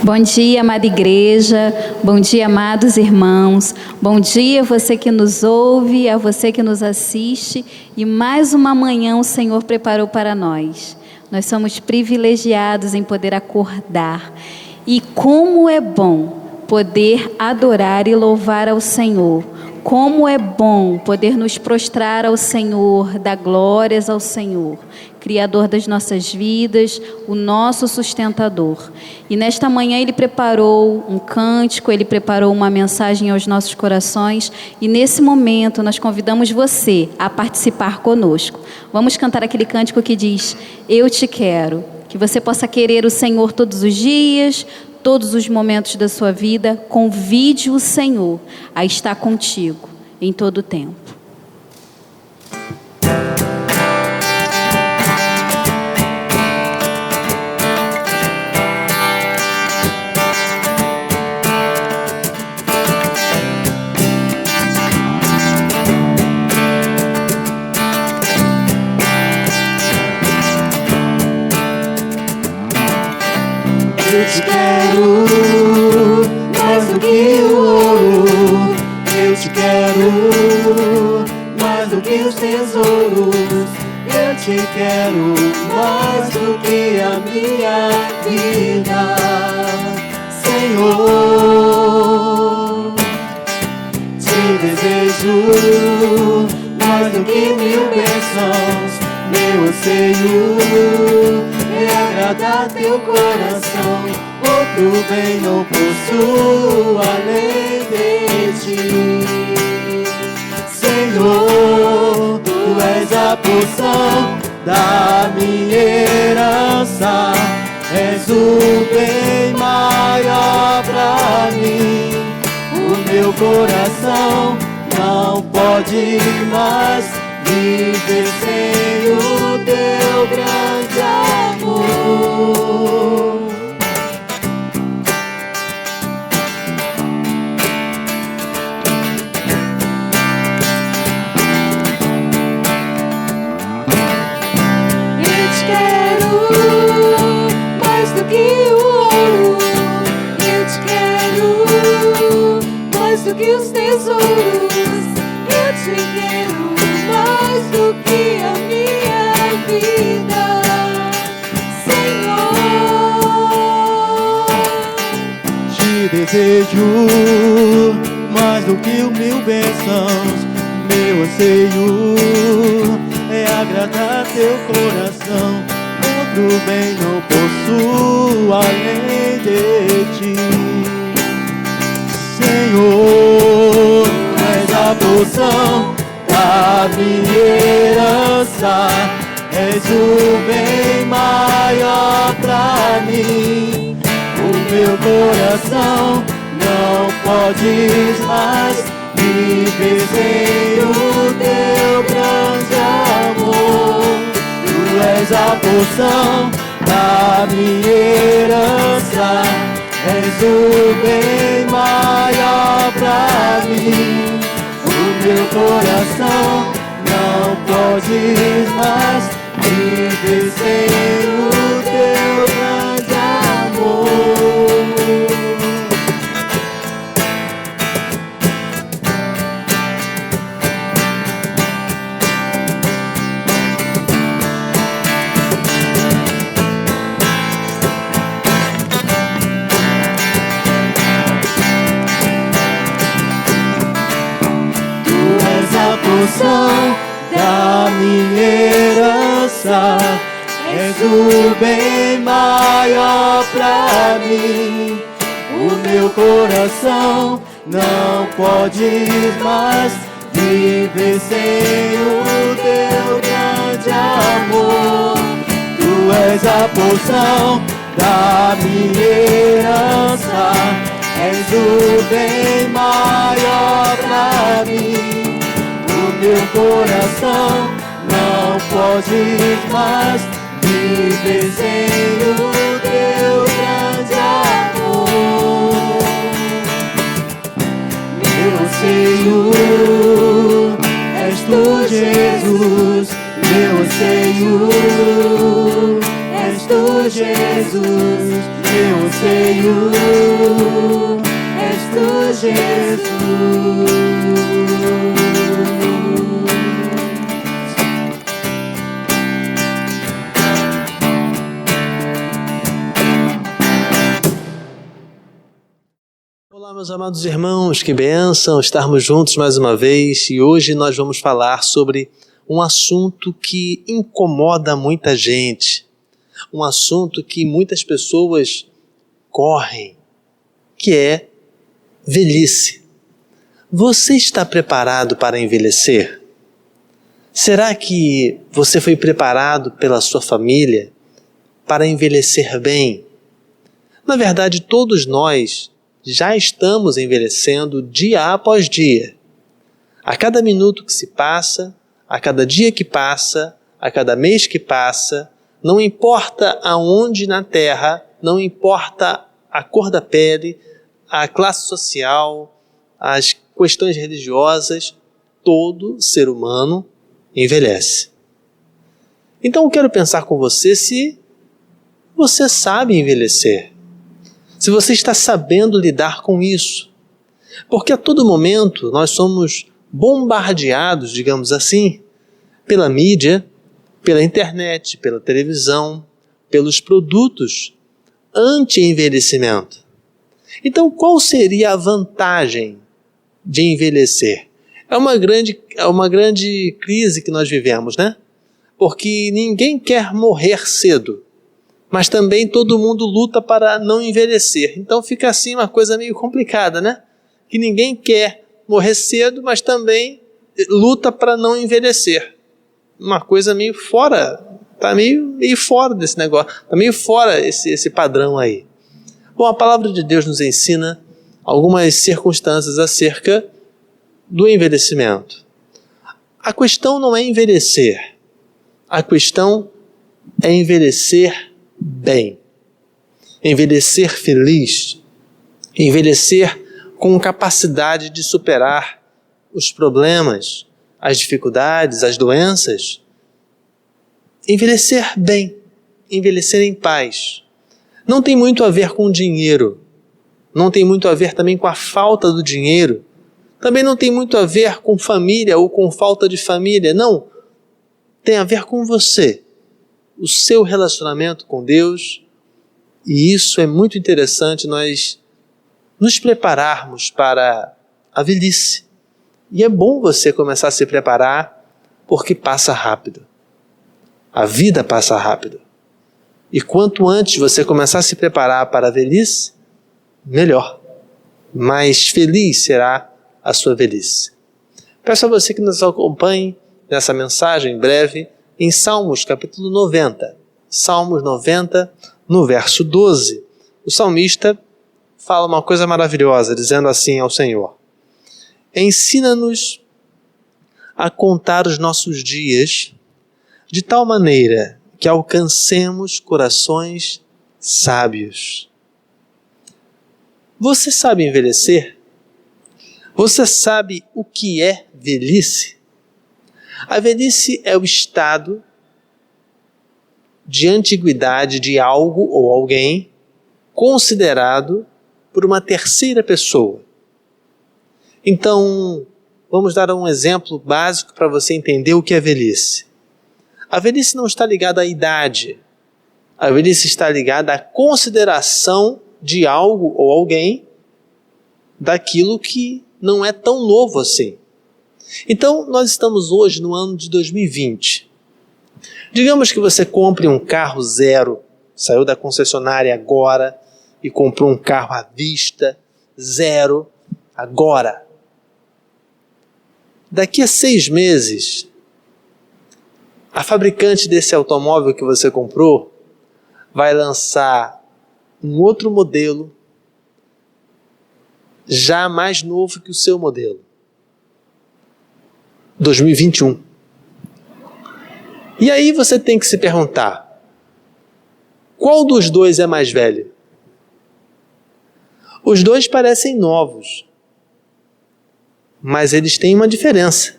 Bom dia, amada igreja, bom dia, amados irmãos, bom dia a você que nos ouve, a você que nos assiste, e mais uma manhã o Senhor preparou para nós. Nós somos privilegiados em poder acordar, e como é bom poder adorar e louvar ao Senhor. Como é bom poder nos prostrar ao Senhor, dar glórias ao Senhor, Criador das nossas vidas, o nosso sustentador. E nesta manhã Ele preparou um cântico, Ele preparou uma mensagem aos nossos corações, e nesse momento nós convidamos você a participar conosco. Vamos cantar aquele cântico que diz: Eu te quero. Que você possa querer o Senhor todos os dias, todos os momentos da sua vida. Convide o Senhor a estar contigo em todo o tempo. Eu te quero mais do que o ouro, eu te quero mais do que os tesouros, eu te quero mais do que a minha vida, Senhor. Te desejo mais do que 1000 bênçãos, meu anseio é agradar teu coração. Outro bem não possuo além de ti, Senhor. Tu és a porção da minha herança, és o bem maior pra mim. O meu coração não pode mais viver sem o teu grande amor. Eu te quero mais do que o ouro, eu te quero mais do que os tesouros, eu te quero mais do que a minha vida, Senhor. Te desejo mais do que 1000 bênçãos, meu anseio é agradar teu coração. Outro bem não possuo além de ti, Senhor. Tu és a porção da minha herança, és o bem maior pra mim. O meu coração não pode mais viver sem o teu grande amor. Tu és a porção da minha herança, és o bem maior pra mim. O meu coração não pode mais viver sem o teu grande amor. Porção da minha herança, és o bem maior pra mim. O meu coração não pode mais viver sem o teu grande amor. Tu és a porção da minha herança, és o bem maior pra mim. Meu coração não pode mais viver sem o teu grande amor. Meu anseio és tu, Jesus. Meu anseio és tu, Jesus. meu anseio és tu, Jesus. Olá, meus amados irmãos, que bênção estarmos juntos mais uma vez, e hoje nós vamos falar sobre um assunto que incomoda muita gente, um assunto que muitas pessoas correm, que é velhice. Você está preparado para envelhecer? Será que você foi preparado pela sua família para envelhecer bem? Na verdade, todos nós já estamos envelhecendo dia após dia. A cada minuto que se passa, a cada dia que passa, a cada mês que passa, não importa aonde na Terra, não importa a cor da pele, a classe social, as questões religiosas, todo ser humano envelhece. Então eu quero pensar com você se você sabe envelhecer. Se você está sabendo lidar com isso. Porque a todo momento nós somos bombardeados, digamos assim, pela mídia, pela internet, pela televisão, pelos produtos anti-envelhecimento. Então, qual seria a vantagem de envelhecer? É uma grande crise que nós vivemos, né? Porque ninguém quer morrer cedo. Mas também todo mundo luta para não envelhecer. Então fica assim uma coisa meio complicada, né? Que ninguém quer morrer cedo, mas também luta para não envelhecer. Uma coisa meio fora, está meio fora desse negócio, está meio fora esse padrão aí. Bom, a palavra de Deus nos ensina algumas circunstâncias acerca do envelhecimento. A questão não é envelhecer, a questão é envelhecer bem, envelhecer feliz, envelhecer com capacidade de superar os problemas, as dificuldades, as doenças. Envelhecer bem, envelhecer em paz. Não tem muito a ver com dinheiro, não tem muito a ver também com a falta do dinheiro, também não tem muito a ver com família ou com falta de família, não. Tem a ver com você, o seu relacionamento com Deus, e isso é muito interessante nós nos prepararmos para a velhice. E é bom você começar a se preparar, porque passa rápido. A vida passa rápido. E quanto antes você começar a se preparar para a velhice, melhor. Mais feliz será a sua velhice. Peço a você que nos acompanhe nessa mensagem breve em Salmos capítulo 90. Salmos 90, no verso 12. O salmista fala uma coisa maravilhosa, dizendo assim ao Senhor: ensina-nos a contar os nossos dias de tal maneira que alcancemos corações sábios. Você sabe envelhecer? Você sabe o que é velhice? A velhice é o estado de antiguidade de algo ou alguém considerado por uma terceira pessoa. Então, vamos dar um exemplo básico para você entender o que é velhice. A velhice não está ligada à idade. A velhice está ligada à consideração de algo ou alguém daquilo que não é tão novo assim. Então, nós estamos hoje no ano de 2020. Digamos que você compre um carro zero, saiu da concessionária agora e comprou um carro à vista, zero, agora. Daqui a 6 meses, a fabricante desse automóvel que você comprou vai lançar um outro modelo, já mais novo que o seu modelo. 2021. E aí você tem que se perguntar, qual dos dois é mais velho? Os dois parecem novos, mas eles têm uma diferença.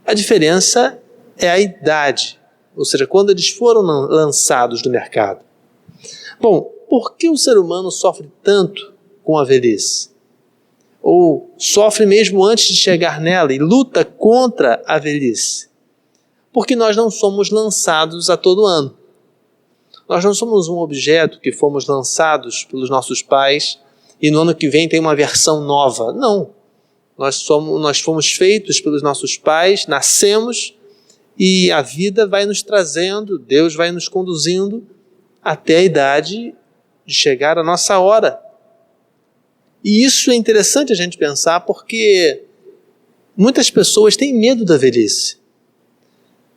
A diferença é a idade, ou seja, quando eles foram lançados no mercado. Bom, por que o ser humano sofre tanto com a velhice? Ou sofre mesmo antes de chegar nela e luta contra a velhice? Porque nós não somos lançados a todo ano. Nós não somos um objeto que fomos lançados pelos nossos pais e no ano que vem tem uma versão nova. Não. Nós fomos feitos pelos nossos pais, nascemos e a vida vai nos trazendo, Deus vai nos conduzindo até a idade de chegar a nossa hora. E isso é interessante a gente pensar porque muitas pessoas têm medo da velhice.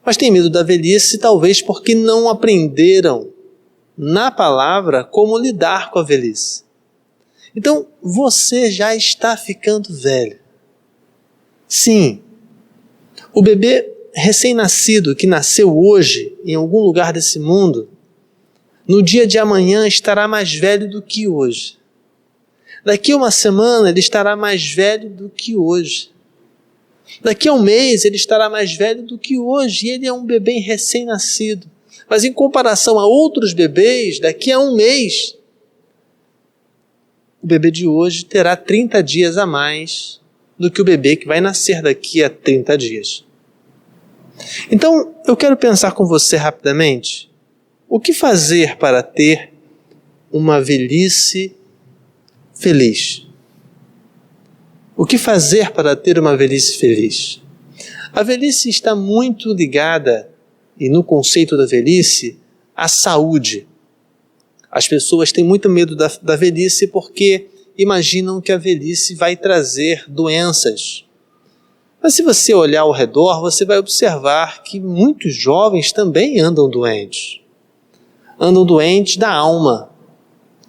Mas têm medo da velhice talvez porque não aprenderam na palavra como lidar com a velhice. Então, você já está ficando velho. Sim, o bebê recém-nascido que nasceu hoje em algum lugar desse mundo, no dia de amanhã estará mais velho do que hoje. Daqui a uma semana ele estará mais velho do que hoje. Daqui a um mês ele estará mais velho do que hoje e ele é um bebê recém-nascido. Mas em comparação a outros bebês, daqui a um mês, o bebê de hoje terá 30 dias a mais do que o bebê que vai nascer daqui a 30 dias. Então, eu quero pensar com você rapidamente, o que fazer para ter uma velhice feliz? O que fazer para ter uma velhice feliz? A velhice está muito ligada, e no conceito da velhice, à saúde. As pessoas têm muito medo da velhice porque imaginam que a velhice vai trazer doenças. Mas se você olhar ao redor, você vai observar que muitos jovens também andam doentes. Andam doentes da alma,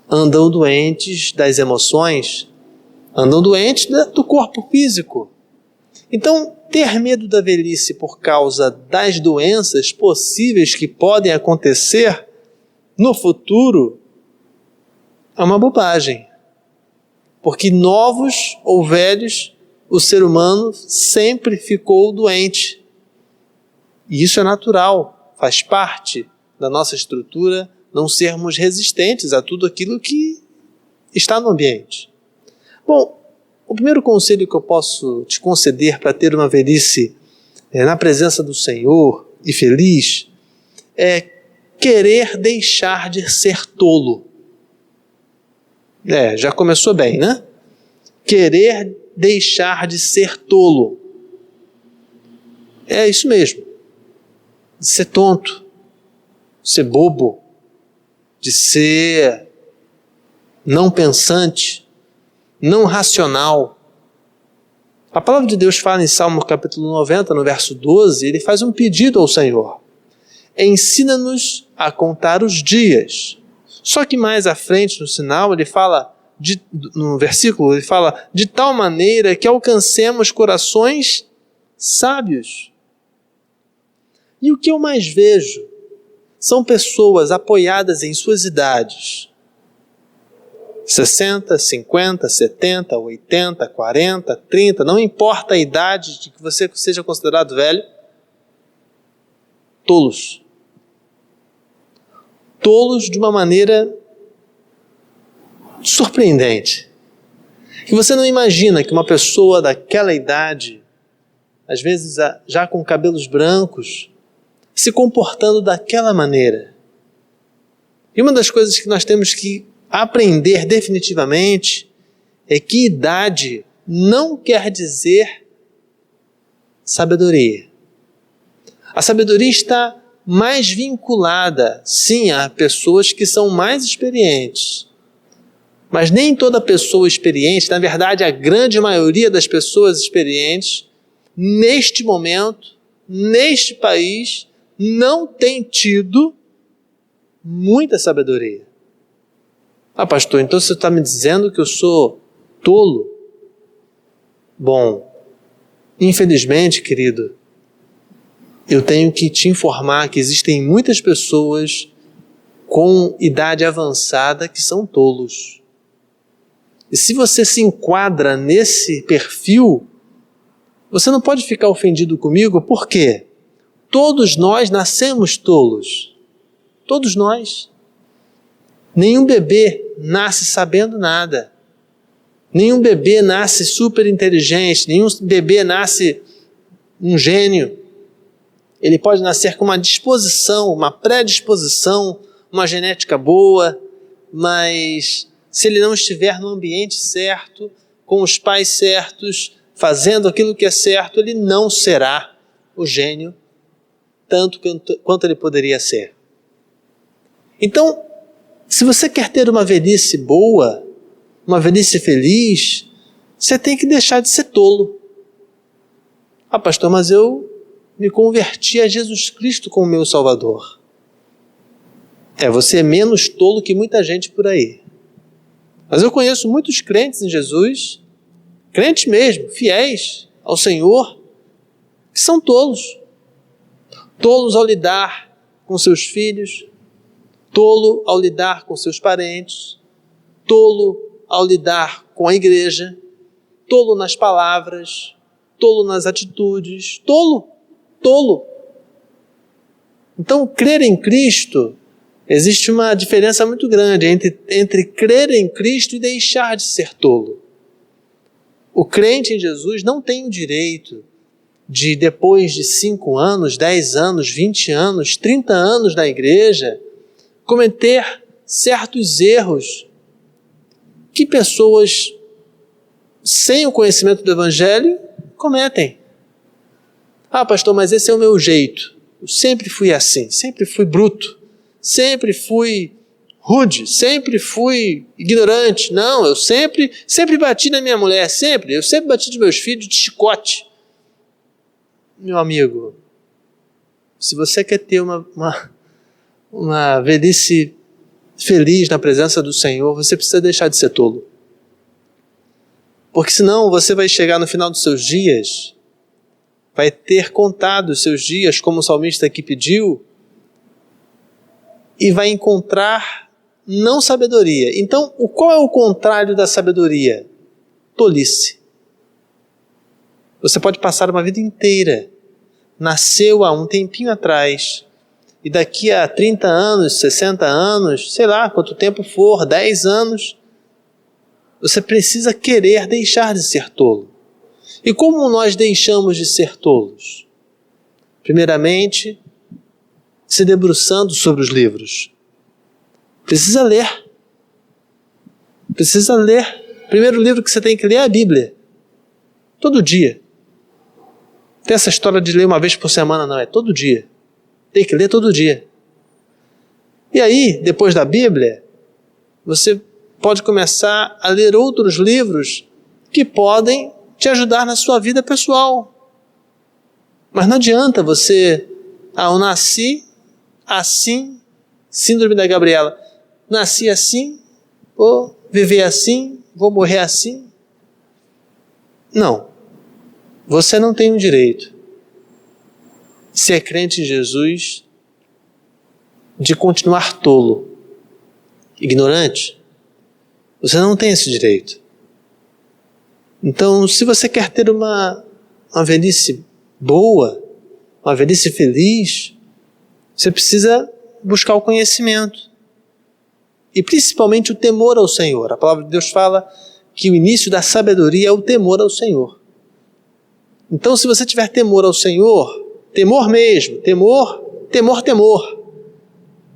andam doentes das emoções, andam doentes do corpo físico. Então, ter medo da velhice por causa das doenças possíveis que podem acontecer no futuro é uma bobagem. Porque novos ou velhos, o ser humano sempre ficou doente. E isso é natural, faz parte da nossa estrutura não sermos resistentes a tudo aquilo que está no ambiente. Bom, o primeiro conselho que eu posso te conceder para ter uma velhice na presença do Senhor e feliz é querer deixar de ser tolo. Já começou bem, né? Querer deixar de ser tolo. É isso mesmo. De ser tonto, de ser bobo, de ser não pensante, não racional. A palavra de Deus fala em Salmo capítulo 90, no verso 12, ele faz um pedido ao Senhor. Ensina-nos a contar os dias. Só que mais à frente, no sinal, no versículo, ele fala, de tal maneira que alcancemos corações sábios. E o que eu mais vejo são pessoas apoiadas em suas idades, 60, 50, 70, 80, 40, 30, não importa a idade de que você seja considerado velho, tolos. Tolos de uma maneira surpreendente. Que você não imagina que uma pessoa daquela idade, às vezes já com cabelos brancos, se comportando daquela maneira. E uma das coisas que nós temos que aprender definitivamente é que idade não quer dizer sabedoria. A sabedoria está mais vinculada, sim, a pessoas que são mais experientes. Mas nem toda pessoa experiente, na verdade a grande maioria das pessoas experientes, neste momento, neste país, não tem tido muita sabedoria. Ah, pastor, então você está me dizendo que eu sou tolo? Bom, infelizmente, querido, eu tenho que te informar que existem muitas pessoas com idade avançada que são tolos. E se você se enquadra nesse perfil, você não pode ficar ofendido comigo, por quê? Todos nós nascemos tolos. Todos nós. Nenhum bebê nasce sabendo nada. Nenhum bebê nasce super inteligente, nenhum bebê nasce um gênio. Ele pode nascer com uma disposição, uma predisposição, uma genética boa, mas se ele não estiver no ambiente certo, com os pais certos, fazendo aquilo que é certo, ele não será o gênio tanto quanto ele poderia ser. Então, se você quer ter uma velhice boa, uma velhice feliz, você tem que deixar de ser tolo. Ah, pastor, mas eu me converti a Jesus Cristo como meu Salvador. Você é menos tolo que muita gente por aí. Mas eu conheço muitos crentes em Jesus, crentes mesmo, fiéis ao Senhor, que são tolos. Tolos ao lidar com seus filhos, tolo ao lidar com seus parentes, tolo ao lidar com a igreja, tolo nas palavras, tolo nas atitudes, tolo. Então, crer em Cristo, existe uma diferença muito grande entre crer em Cristo e deixar de ser tolo. O crente em Jesus não tem o direito de, depois de 5 anos, 10 anos, 20 anos, 30 anos na igreja, cometer certos erros que pessoas sem o conhecimento do Evangelho cometem. Ah, pastor, mas esse é o meu jeito. Eu sempre fui assim, sempre fui bruto, sempre fui rude, sempre fui ignorante. Não, eu sempre bati na minha mulher, eu sempre bati nos meus filhos de chicote. Meu amigo, se você quer ter uma velhice feliz na presença do Senhor, você precisa deixar de ser tolo. Porque senão você vai chegar no final dos seus dias, vai ter contado os seus dias, como o salmista aqui pediu, e vai encontrar não sabedoria. Então, qual é o contrário da sabedoria? Tolice. Você pode passar uma vida inteira, nasceu há um tempinho atrás, e daqui a 30 anos, 60 anos, sei lá quanto tempo for, 10 anos, você precisa querer deixar de ser tolo. E como nós deixamos de ser tolos? Primeiramente, se debruçando sobre os livros. Precisa ler. Precisa ler. O primeiro livro que você tem que ler é a Bíblia. Todo dia. Tem essa história de ler uma vez por semana, não. É todo dia. Tem que ler todo dia. E aí, depois da Bíblia, você pode começar a ler outros livros que podem te ajudar na sua vida pessoal. Mas não adianta você... eu nasci assim, síndrome da Gabriela. Nasci assim, vou viver assim, vou morrer assim. Não. Você não tem o direito, se é crente em Jesus, de continuar tolo, ignorante. Você não tem esse direito. Então, se você quer ter uma velhice boa, uma velhice feliz, você precisa buscar o conhecimento. E principalmente o temor ao Senhor. A palavra de Deus fala que o início da sabedoria é o temor ao Senhor. Então, se você tiver temor ao Senhor, temor mesmo, temor,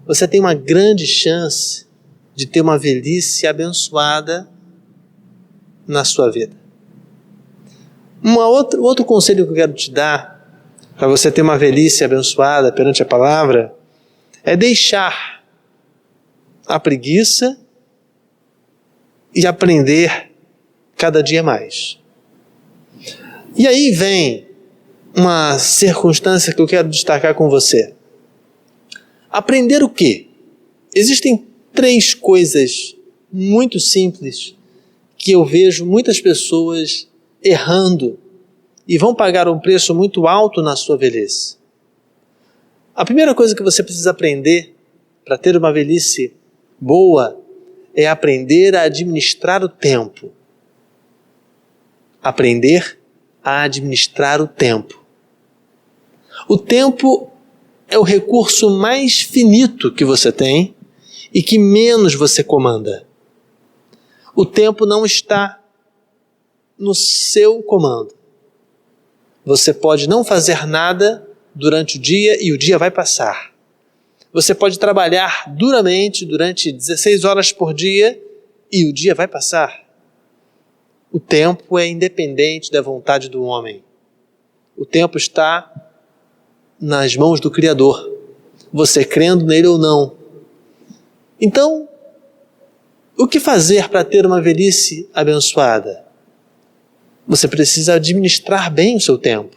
você tem uma grande chance de ter uma velhice abençoada na sua vida. Outro conselho que eu quero te dar, para você ter uma velhice abençoada perante a palavra, é deixar a preguiça e aprender cada dia mais. E aí vem uma circunstância que eu quero destacar com você. Aprender o quê? Existem 3 coisas muito simples que eu vejo muitas pessoas errando e vão pagar um preço muito alto na sua velhice. A primeira coisa que você precisa aprender para ter uma velhice boa é aprender a administrar o tempo. Aprender a administrar o tempo. O tempo é o recurso mais finito que você tem e que menos você comanda. O tempo não está no seu comando. Você pode não fazer nada durante o dia e o dia vai passar. Você pode trabalhar duramente durante 16 horas por dia e o dia vai passar. O tempo é independente da vontade do homem. O tempo está nas mãos do Criador, você crendo nele ou não. Então, o que fazer para ter uma velhice abençoada? Você precisa administrar bem o seu tempo.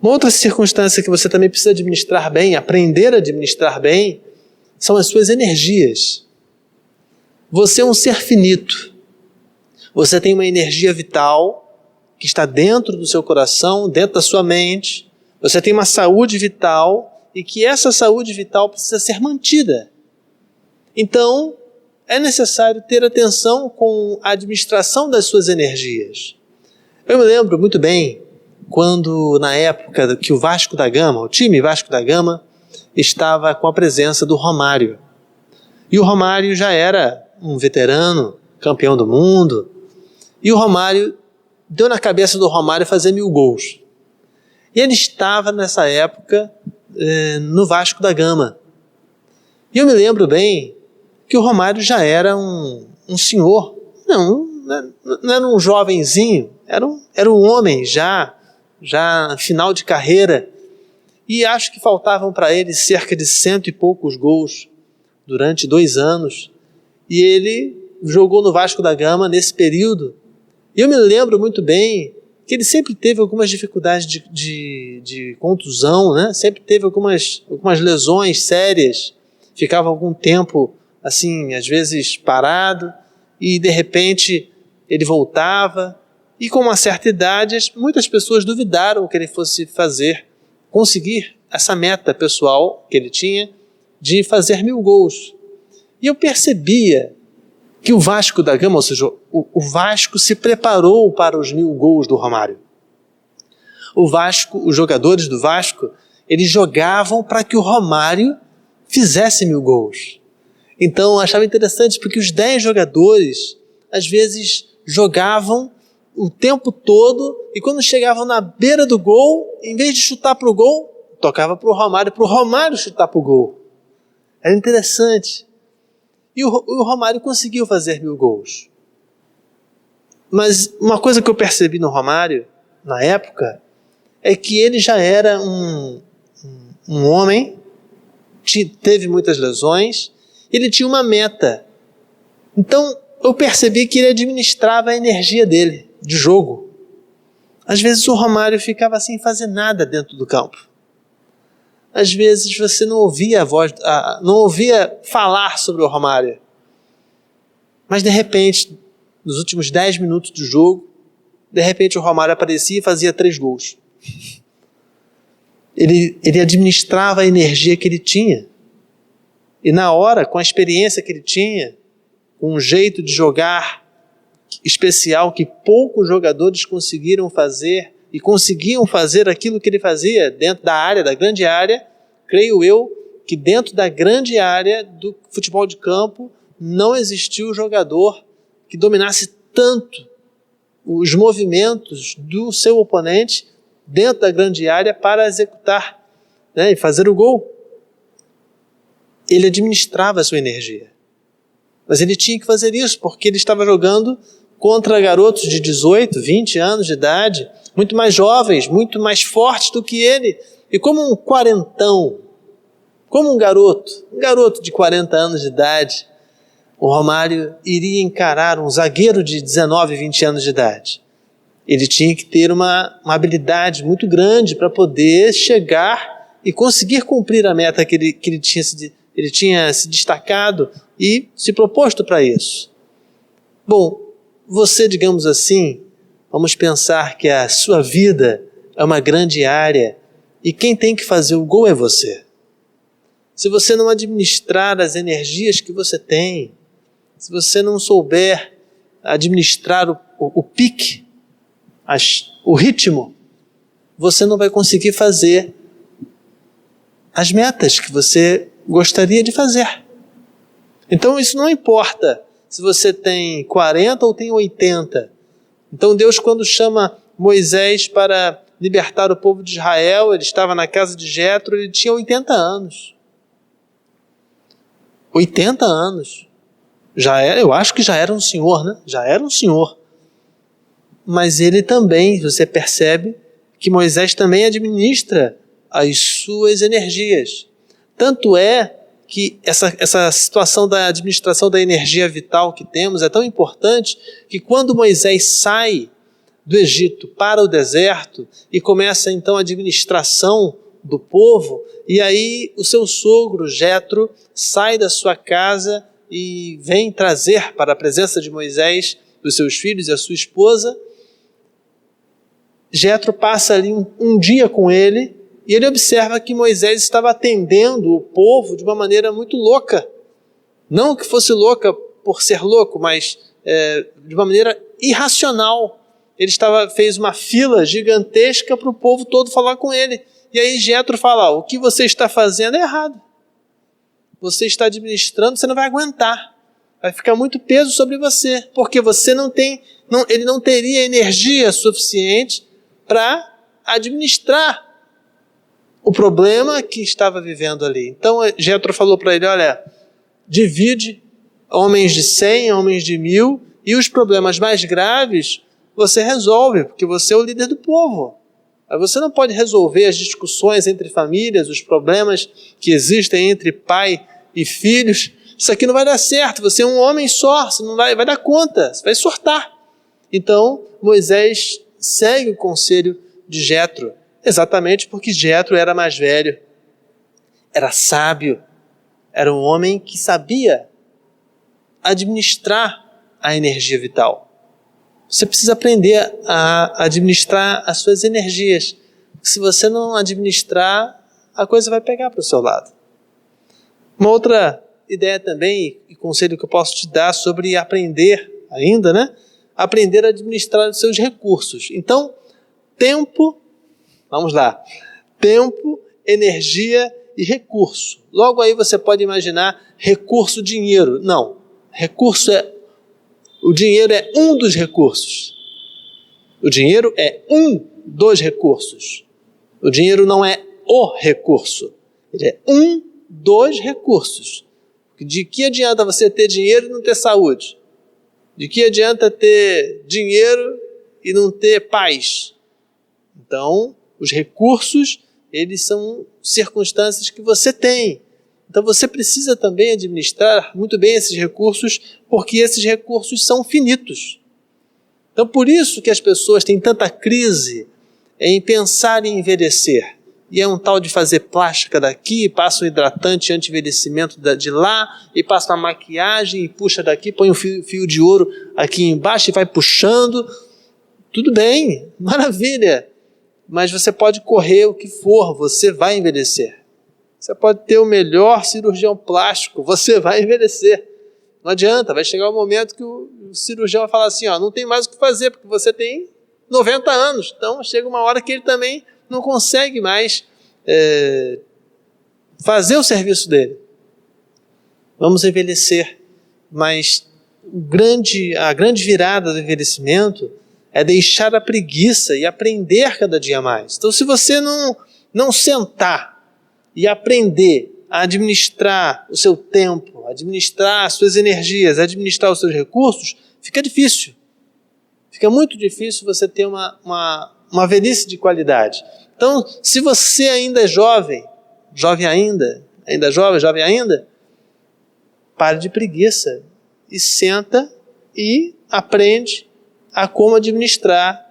Uma outra circunstância que você também precisa administrar bem, aprender a administrar bem, são as suas energias. Você é um ser finito. Você tem uma energia vital que está dentro do seu coração, dentro da sua mente. Você tem uma saúde vital e que essa saúde vital precisa ser mantida. Então, é necessário ter atenção com a administração das suas energias. Eu me lembro muito bem quando, na época que o Vasco da Gama, o time Vasco da Gama, estava com a presença do Romário. E o Romário já era um veterano, campeão do mundo, e o Romário deu na cabeça do Romário fazer 1000 gols. E ele estava nessa época no Vasco da Gama. E eu me lembro bem que o Romário já era um senhor, não era um jovenzinho, era um homem já final de carreira, e acho que faltavam para ele cerca de 100 e poucos gols durante 2 anos, e ele jogou no Vasco da Gama nesse período. E eu me lembro muito bem que ele sempre teve algumas dificuldades de contusão, né? Sempre teve algumas lesões sérias, ficava algum tempo assim, às vezes parado, e de repente ele voltava, e com uma certa idade muitas pessoas duvidaram que ele fosse conseguir essa meta pessoal que ele tinha de fazer 1000 gols. E eu percebia que o Vasco da Gama, ou seja, o Vasco se preparou para os 1000 gols do Romário. O Vasco, os jogadores do Vasco, eles jogavam para que o Romário fizesse 1000 gols. Então eu achava interessante porque os 10 jogadores às vezes jogavam o tempo todo e quando chegavam na beira do gol, em vez de chutar para o gol, tocava para o Romário chutar para o gol. Era interessante. E o Romário conseguiu fazer 1000 gols. Mas uma coisa que eu percebi no Romário, na época, é que ele já era um homem, teve muitas lesões, ele tinha uma meta. Então, eu percebi que ele administrava a energia dele, de jogo. Às vezes o Romário ficava sem fazer nada dentro do campo. Às vezes você não ouvia não ouvia falar sobre o Romário. Mas de repente, nos últimos 10 minutos do jogo, de repente o Romário aparecia e fazia 3 gols. Ele administrava a energia que ele tinha. E na hora, com a experiência que ele tinha, com um jeito de jogar especial que poucos jogadores conseguiram fazer e conseguiam fazer aquilo que ele fazia dentro da área, da grande área, creio eu que dentro da grande área do futebol de campo não existiu jogador que dominasse tanto os movimentos do seu oponente dentro da grande área para executar, né, e fazer o gol. Ele administrava a sua energia. Mas ele tinha que fazer isso porque ele estava jogando contra garotos de 18, 20 anos de idade, muito mais jovens, muito mais fortes do que ele. E como um quarentão, como um garoto de 40 anos de idade, o Romário iria encarar um zagueiro de 19, 20 anos de idade. Ele tinha que ter uma habilidade muito grande para poder chegar e conseguir cumprir a meta que ele tinha se destacado e se proposto para isso. Bom, você, digamos assim, vamos pensar que a sua vida é uma grande área e quem tem que fazer o gol é você. Se você não administrar as energias que você tem, se você não souber administrar o pique, o ritmo, você não vai conseguir fazer as metas que você gostaria de fazer. Então isso não importa se você tem 40 ou tem 80. Então Deus, quando chama Moisés para libertar o povo de Israel, ele estava na casa de Jetro, ele tinha 80 anos. 80 anos. Eu acho que já era um senhor, né? Já era um senhor. Mas ele também, você percebe que Moisés também administra as suas energias. Tanto é que essa situação da administração da energia vital que temos é tão importante que quando Moisés sai do Egito para o deserto e começa então a administração do povo, e aí o seu sogro Jetro sai da sua casa e vem trazer para a presença de Moisés os seus filhos e a sua esposa. Jetro passa ali um dia com ele e ele observa que Moisés estava atendendo o povo de uma maneira muito louca. Não que fosse louca por ser louco, mas de uma maneira irracional. Ele fez uma fila gigantesca para o povo todo falar com ele. E aí Jetro fala: o que você está fazendo é errado. Você está administrando, você não vai aguentar. Vai ficar muito peso sobre você, porque você ele não teria energia suficiente para administrar o problema que estava vivendo ali. Então Jetro falou para ele: olha, divide homens de 100, homens de 1000, e os problemas mais graves você resolve, porque você é o líder do povo. Você não pode resolver as discussões entre famílias, os problemas que existem entre pai e filhos. Isso aqui não vai dar certo, você é um homem só, você não vai dar conta, você vai surtar. Então Moisés segue o conselho de Jetro, exatamente porque Jetro era mais velho, era sábio, era um homem que sabia administrar a energia vital. Você precisa aprender a administrar as suas energias. Se você não administrar, a coisa vai pegar para o seu lado. Uma outra ideia também, e conselho que eu posso te dar sobre aprender ainda, né? Aprender a administrar os seus recursos. Então, tempo, vamos lá. Tempo, energia e recurso. Logo aí você pode imaginar recurso, dinheiro. Não, o dinheiro é um dos recursos. O dinheiro é um dos recursos. O dinheiro não é o recurso. Ele é um dos recursos. De que adianta você ter dinheiro e não ter saúde? De que adianta ter dinheiro e não ter paz? Então, os recursos, eles são circunstâncias que você tem. Então você precisa também administrar muito bem esses recursos, porque esses recursos são finitos. Então por isso que as pessoas têm tanta crise em pensar em envelhecer. E é um tal de fazer plástica daqui, passa um hidratante anti-envelhecimento de lá, e passa uma maquiagem, e puxa daqui, põe um fio de ouro aqui embaixo e vai puxando. Tudo bem, maravilha. Mas você pode correr o que for, você vai envelhecer. Você pode ter o melhor cirurgião plástico, você vai envelhecer. Não adianta, vai chegar um momento que o cirurgião vai falar assim, não tem mais o que fazer, porque você tem 90 anos. Então chega uma hora que ele também não consegue mais fazer o serviço dele. Vamos envelhecer, mas a grande virada do envelhecimento é deixar a preguiça e aprender cada dia mais. Então se você não sentar e aprender a administrar o seu tempo, administrar as suas energias, administrar os seus recursos, fica difícil. Fica muito difícil você ter uma velhice de qualidade. Então, se você ainda é jovem ainda, pare de preguiça e senta e aprende a como administrar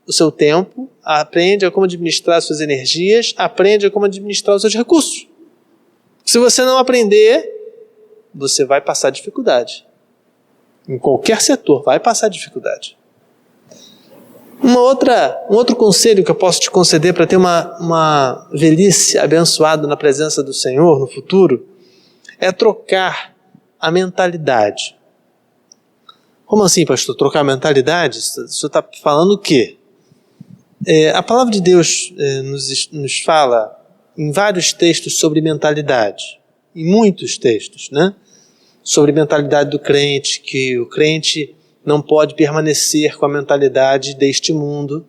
o seu tempo, aprende a como administrar as suas energias, aprende a como administrar os seus recursos. Se você não aprender, você vai passar dificuldade. Em qualquer setor, vai passar dificuldade. Um outro conselho que eu posso te conceder para ter uma velhice abençoada na presença do Senhor no futuro é trocar a mentalidade. Como assim, pastor? Trocar a mentalidade? O senhor está falando o quê? A palavra de Deus nos fala em vários textos sobre mentalidade, em muitos textos, né? sobre a mentalidade do crente, que o crente não pode permanecer com a mentalidade deste mundo,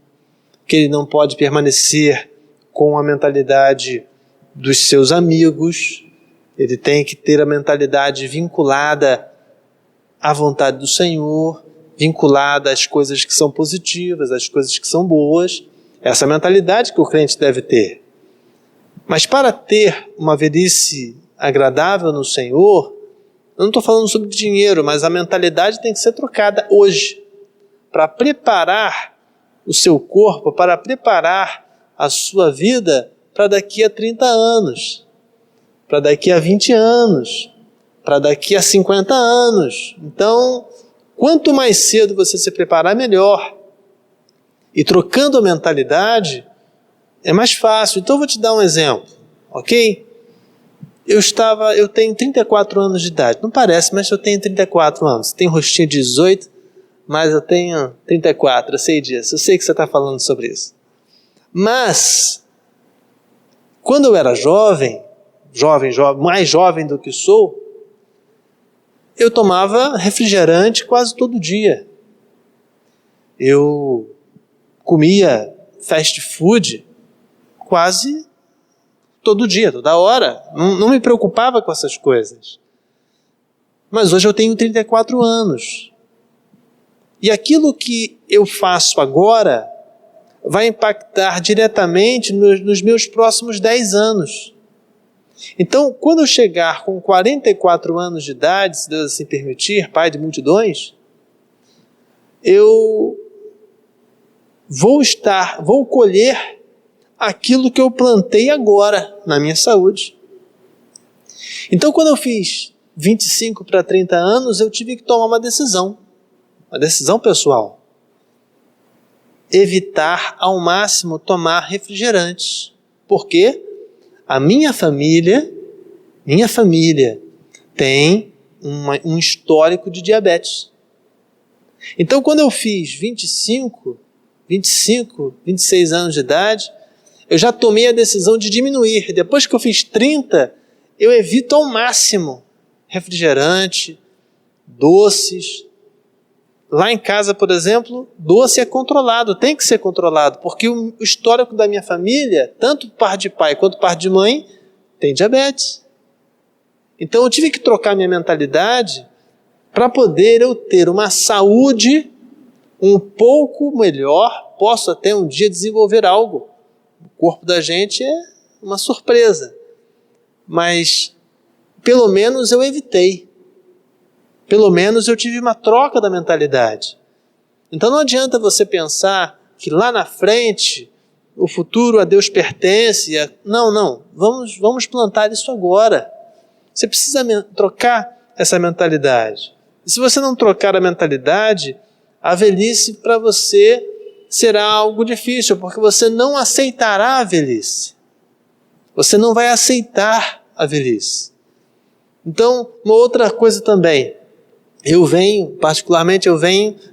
que ele não pode permanecer com a mentalidade dos seus amigos, ele tem que ter a mentalidade vinculada à vontade do Senhor, vinculada às coisas que são positivas, às coisas que são boas. Essa é a mentalidade que o crente deve ter. Mas para ter uma velhice agradável no Senhor, eu não estou falando sobre dinheiro, mas a mentalidade tem que ser trocada hoje, para preparar o seu corpo, para preparar a sua vida para daqui a 30 anos, para daqui a 20 anos, para daqui a 50 anos. Então, quanto mais cedo você se preparar, melhor. E trocando a mentalidade, é mais fácil. Então, eu vou te dar um exemplo, ok? Eu tenho 34 anos de idade. Não parece, mas eu tenho 34 anos. Tem rostinho de 18, mas eu tenho 34, eu sei disso. Eu sei que você está falando sobre isso. Mas, quando eu era jovem, mais jovem do que sou, eu tomava refrigerante quase todo dia. Eu comia fast food quase todo dia, toda hora. Não me preocupava com essas coisas. Mas hoje eu tenho 34 anos. E aquilo que eu faço agora vai impactar diretamente nos meus próximos 10 anos. Então, quando eu chegar com 44 anos de idade, se Deus assim permitir, pai de multidões, eu vou colher aquilo que eu plantei agora na minha saúde. Então, quando eu fiz 25 para 30 anos, eu tive que tomar uma decisão pessoal. Evitar ao máximo tomar refrigerantes. Por quê? A minha família tem um histórico de diabetes. Então, quando eu fiz 25, 26 anos de idade, eu já tomei a decisão de diminuir. Depois que eu fiz 30, eu evito ao máximo refrigerante, doces. Lá em casa, por exemplo, doce é controlado, tem que ser controlado, porque o histórico da minha família, tanto parte de pai quanto parte de mãe, tem diabetes. Então eu tive que trocar minha mentalidade para poder eu ter uma saúde um pouco melhor, posso até um dia desenvolver algo. O corpo da gente é uma surpresa, mas pelo menos eu evitei. Pelo menos eu tive uma troca da mentalidade. Então não adianta você pensar que lá na frente o futuro a Deus pertence. Não. Vamos plantar isso agora. Você precisa trocar essa mentalidade. E se você não trocar a mentalidade, a velhice para você será algo difícil, porque você não aceitará a velhice. Você não vai aceitar a velhice. Então, uma outra coisa também. Eu venho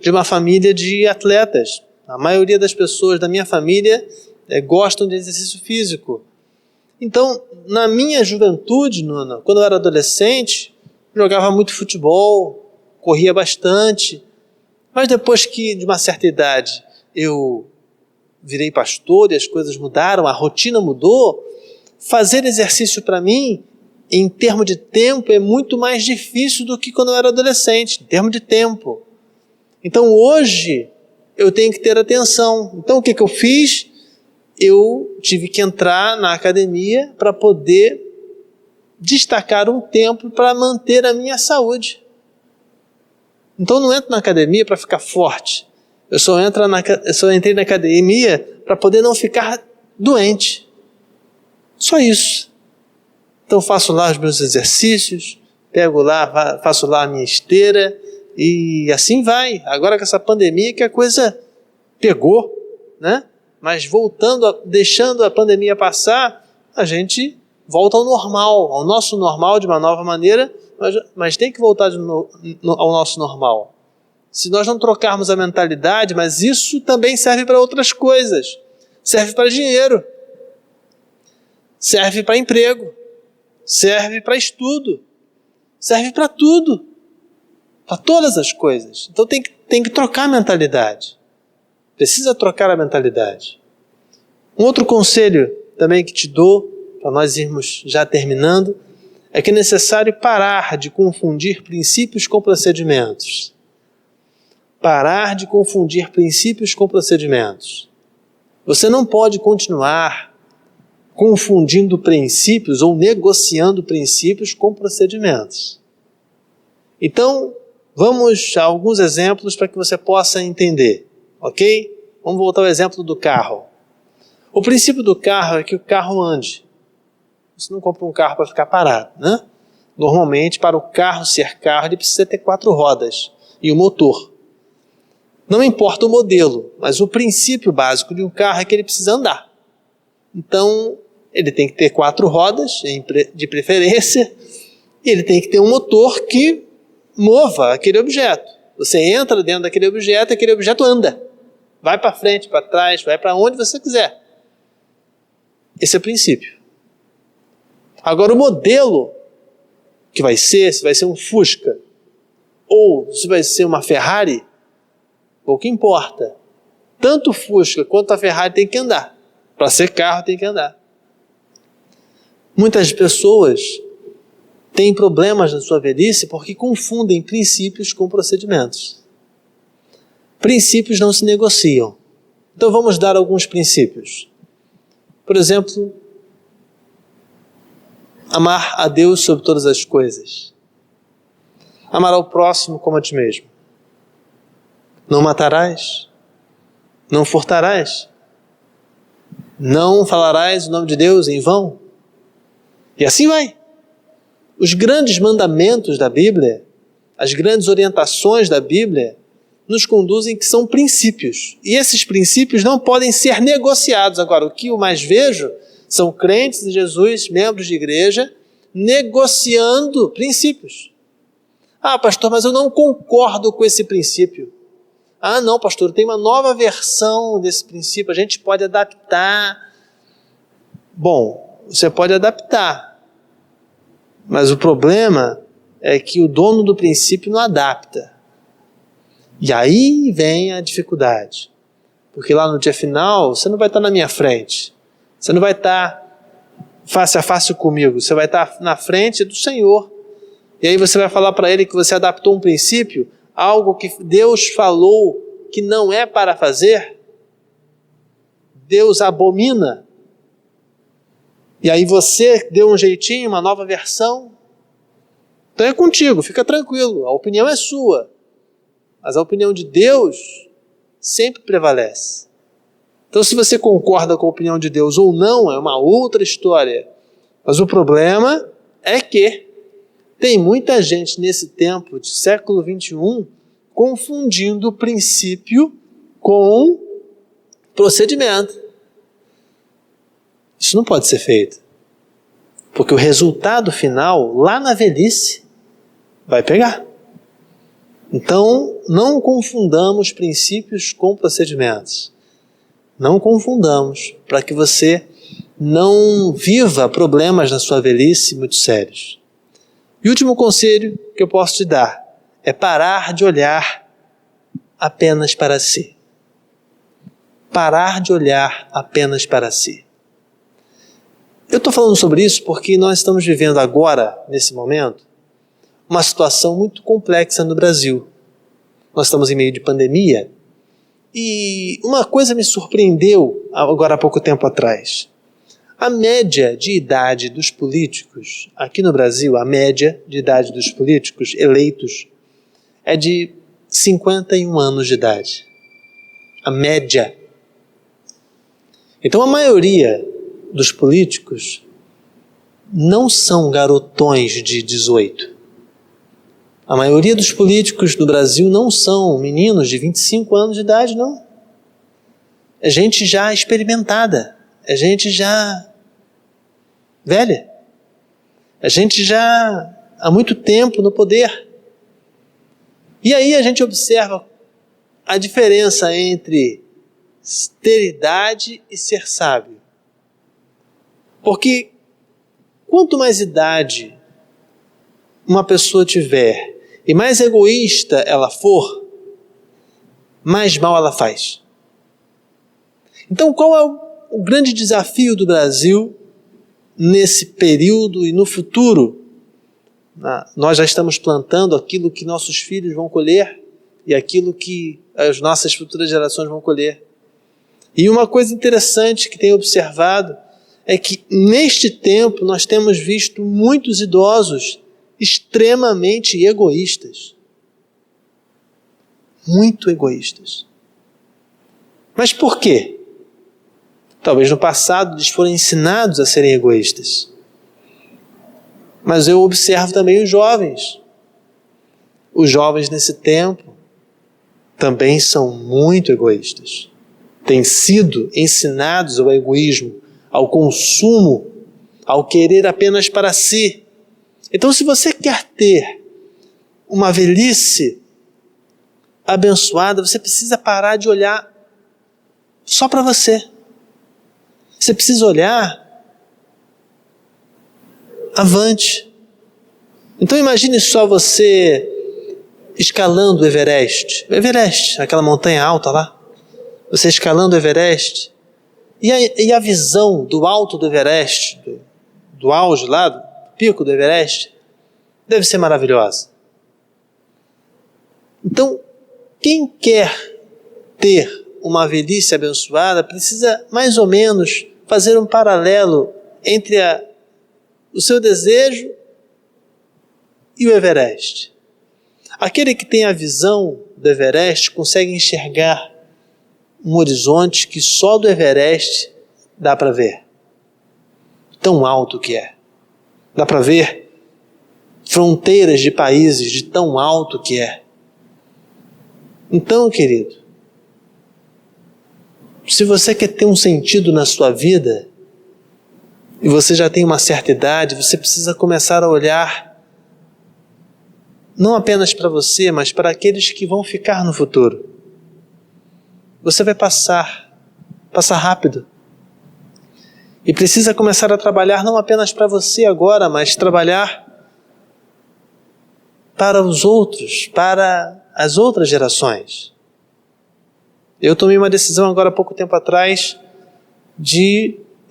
de uma família de atletas. A maioria das pessoas da minha família gostam de exercício físico. Então, na minha juventude, quando eu era adolescente, jogava muito futebol, corria bastante. Mas depois que, de uma certa idade, eu virei pastor e as coisas mudaram, a rotina mudou, fazer exercício para mim, em termos de tempo, é muito mais difícil do que quando eu era adolescente, em termos de tempo. Então hoje eu tenho que ter atenção. Então o que eu fiz? Eu tive que entrar na academia para poder destacar um tempo para manter a minha saúde. Então eu não entro na academia para ficar forte. Eu só entrei na academia para poder não ficar doente. Só isso. Então faço lá os meus exercícios, faço lá a minha esteira e assim vai. Agora com essa pandemia que a coisa pegou, né? Mas deixando a pandemia passar, a gente volta ao normal, ao nosso normal de uma nova maneira, mas tem que voltar ao nosso normal. Se nós não trocarmos a mentalidade, mas isso também serve para outras coisas. Serve para dinheiro, serve para emprego, serve para estudo. serve para tudo, para todas as coisas. Então tem que trocar a mentalidade. Precisa trocar a mentalidade. Um outro conselho também que te dou, para nós irmos já terminando, é que é necessário parar de confundir princípios com procedimentos. Parar de confundir princípios com procedimentos. Você não pode continuar confundindo princípios ou negociando princípios com procedimentos. Então, vamos a alguns exemplos para que você possa entender, ok? Vamos voltar ao exemplo do carro. O princípio do carro é que o carro ande. Você não compra um carro para ficar parado, né? Normalmente, para o carro ser carro, ele precisa ter 4 rodas e um motor. Não importa o modelo, mas o princípio básico de um carro é que ele precisa andar. Então, ele tem que ter 4 rodas, de preferência, e ele tem que ter um motor que mova aquele objeto. Você entra dentro daquele objeto e aquele objeto anda. Vai para frente, para trás, vai para onde você quiser. Esse é o princípio. Agora, o modelo que vai ser, se vai ser um Fusca ou se vai ser uma Ferrari, pouco importa. Tanto o Fusca quanto a Ferrari tem que andar. Para ser carro tem que andar. Muitas pessoas têm problemas na sua velhice porque confundem princípios com procedimentos. Princípios não se negociam. Então vamos dar alguns princípios. Por exemplo, amar a Deus sobre todas as coisas. Amar ao próximo como a ti mesmo. Não matarás. Não furtarás. Não falarás o nome de Deus em vão. E assim vai. Os grandes mandamentos da Bíblia, as grandes orientações da Bíblia, nos conduzem que são princípios. E esses princípios não podem ser negociados. Agora, o que eu mais vejo são crentes em Jesus, membros de igreja, negociando princípios. Ah, pastor, mas eu não concordo com esse princípio. Ah, não, pastor, tem uma nova versão desse princípio, a gente pode adaptar. Bom, você pode adaptar. Mas o problema é que o dono do princípio não adapta. E aí vem a dificuldade. Porque lá no dia final, você não vai estar na minha frente. Você não vai estar face a face comigo. Você vai estar na frente do Senhor. E aí você vai falar para Ele que você adaptou um princípio, algo que Deus falou que não é para fazer. Deus abomina. E aí você deu um jeitinho, uma nova versão. Então é contigo, fica tranquilo. A opinião é sua. Mas a opinião de Deus sempre prevalece. Então se você concorda com a opinião de Deus ou não, é uma outra história. Mas o problema é que tem muita gente nesse tempo de século 21 confundindo princípio com procedimento. Isso não pode ser feito. Porque o resultado final, lá na velhice, vai pegar. Então, não confundamos princípios com procedimentos. Não confundamos, para que você não viva problemas na sua velhice muito sérios. E o último conselho que eu posso te dar é parar de olhar apenas para si. Parar de olhar apenas para si. Eu estou falando sobre isso porque nós estamos vivendo agora, nesse momento, uma situação muito complexa no Brasil. Nós estamos em meio de pandemia e uma coisa me surpreendeu agora há pouco tempo atrás. A média de idade dos políticos, aqui no Brasil, a média de idade dos políticos eleitos é de 51 anos de idade. A média. Então a maioria dos políticos não são garotões de 18. A maioria dos políticos do Brasil não são meninos de 25 anos de idade, não. É gente já experimentada, é gente já velha, é gente já há muito tempo no poder. E aí a gente observa a diferença entre ter idade e ser sábio. Porque quanto mais idade uma pessoa tiver e mais egoísta ela for, mais mal ela faz. Então, qual é o grande desafio do Brasil nesse período e no futuro? Nós já estamos plantando aquilo que nossos filhos vão colher e aquilo que as nossas futuras gerações vão colher. E uma coisa interessante que tenho observado é que neste tempo nós temos visto muitos idosos extremamente egoístas. Muito egoístas. Mas por quê? Talvez no passado eles foram ensinados a serem egoístas. Mas eu observo também os jovens. Os jovens nesse tempo também são muito egoístas. Têm sido ensinados ao egoísmo, ao consumo, ao querer apenas para si. Então, se você quer ter uma velhice abençoada, você precisa parar de olhar só para você. Você precisa olhar avante. Então imagine só você escalando o Everest. O Everest, aquela montanha alta lá. Você escalando o Everest. E a visão do alto do Everest, do auge lá, do pico do Everest, deve ser maravilhosa. Então, quem quer ter uma velhice abençoada precisa mais ou menos fazer um paralelo entre o seu desejo e o Everest. Aquele que tem a visão do Everest consegue enxergar um horizonte que só do Everest dá para ver. Tão alto que é. Dá para ver fronteiras de países de tão alto que é. Então, querido, se você quer ter um sentido na sua vida, e você já tem uma certa idade, você precisa começar a olhar não apenas para você, mas para aqueles que vão ficar no futuro. Você vai passar rápido. E precisa começar a trabalhar não apenas para você agora, mas trabalhar para os outros, para as outras gerações. Eu tomei uma decisão agora há pouco tempo atrás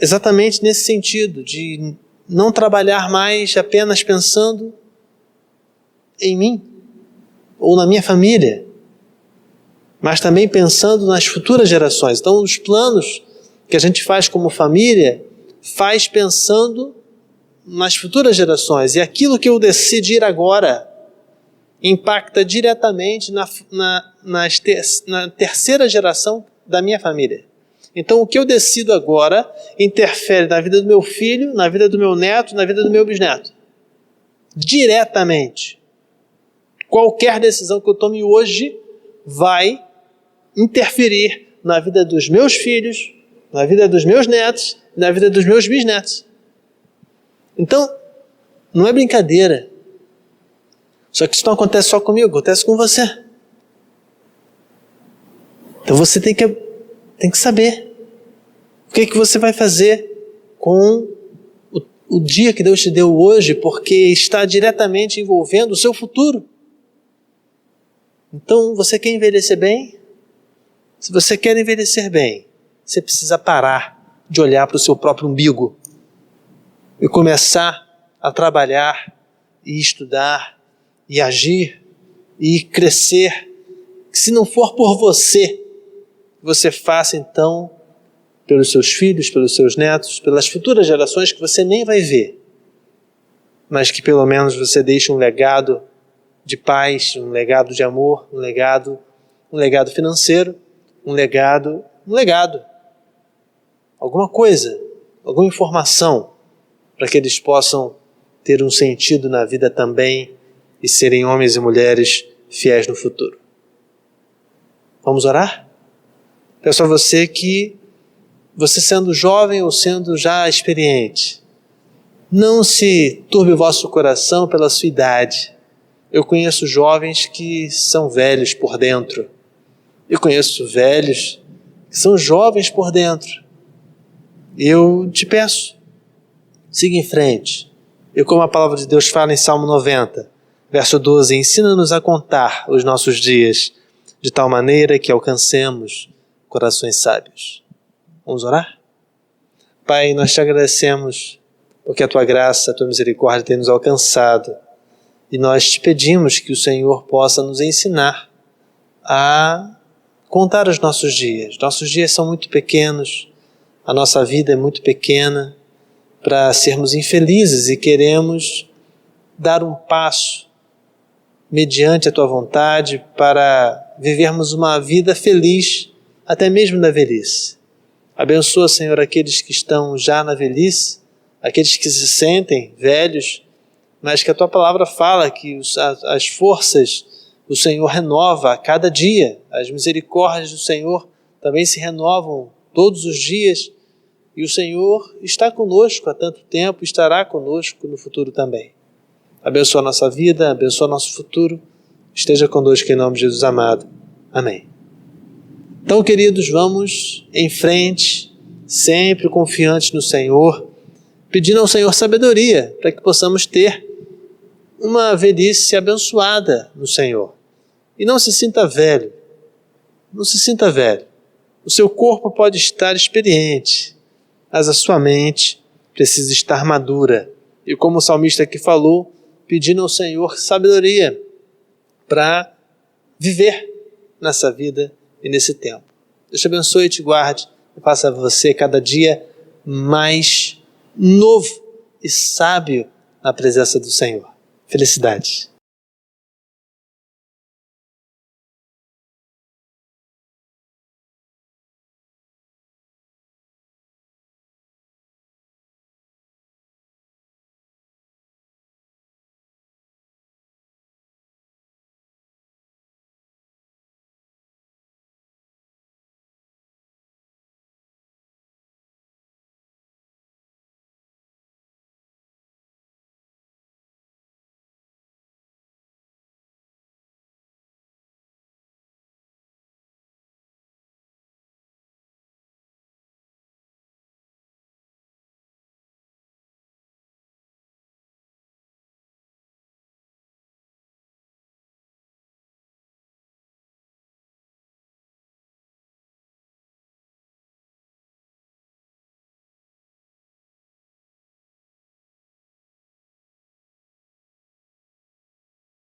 exatamente nesse sentido, de não trabalhar mais apenas pensando em mim ou na minha família, mas também pensando nas futuras gerações. Então, os planos que a gente faz como família, faz pensando nas futuras gerações. E aquilo que eu decidir agora impacta diretamente na terceira geração da minha família. Então, o que eu decido agora interfere na vida do meu filho, na vida do meu neto, na vida do meu bisneto. Diretamente. Qualquer decisão que eu tome hoje vai interferir na vida dos meus filhos, na vida dos meus netos, na vida dos meus bisnetos. Então, não é brincadeira. Só que isso não acontece só comigo, acontece com você. Então você tem que saber o que você vai fazer com o dia que Deus te deu hoje, porque está diretamente envolvendo o seu futuro. Então, você quer envelhecer bem? Se você quer envelhecer bem, você precisa parar de olhar para o seu próprio umbigo e começar a trabalhar e estudar e agir e crescer. Se não for por você, você faça então pelos seus filhos, pelos seus netos, pelas futuras gerações que você nem vai ver, mas que pelo menos você deixe um legado de paz, um legado de amor, um legado financeiro, um legado, alguma coisa, alguma informação, para que eles possam ter um sentido na vida também e serem homens e mulheres fiéis no futuro. Vamos orar? Peço a você que, você sendo jovem ou sendo já experiente, não se turbe o vosso coração pela sua idade. Eu conheço jovens que são velhos por dentro. Eu conheço velhos que são jovens por dentro. Eu te peço, siga em frente. E como a palavra de Deus fala em Salmo 90, verso 12, ensina-nos a contar os nossos dias, de tal maneira que alcancemos corações sábios. Vamos orar? Pai, nós te agradecemos porque a tua graça, a tua misericórdia tem nos alcançado. E nós te pedimos que o Senhor possa nos ensinar a contar os nossos dias. Nossos dias são muito pequenos, a nossa vida é muito pequena para sermos infelizes e queremos dar um passo mediante a tua vontade para vivermos uma vida feliz, até mesmo na velhice. Abençoa, Senhor, aqueles que estão já na velhice, aqueles que se sentem velhos, mas que a tua palavra fala que as forças o Senhor renova a cada dia, as misericórdias do Senhor também se renovam todos os dias, e o Senhor está conosco há tanto tempo, estará conosco no futuro também. Abençoa a nossa vida, abençoa o nosso futuro, esteja conosco em nome de Jesus amado. Amém. Então, queridos, vamos em frente, sempre confiantes no Senhor, pedindo ao Senhor sabedoria para que possamos ter uma velhice abençoada no Senhor. E não se sinta velho, não se sinta velho. O seu corpo pode estar experiente, mas a sua mente precisa estar madura. E como o salmista aqui falou, pedindo ao Senhor sabedoria para viver nessa vida e nesse tempo. Deus te abençoe e te guarde e faça você cada dia mais novo e sábio na presença do Senhor. Felicidades.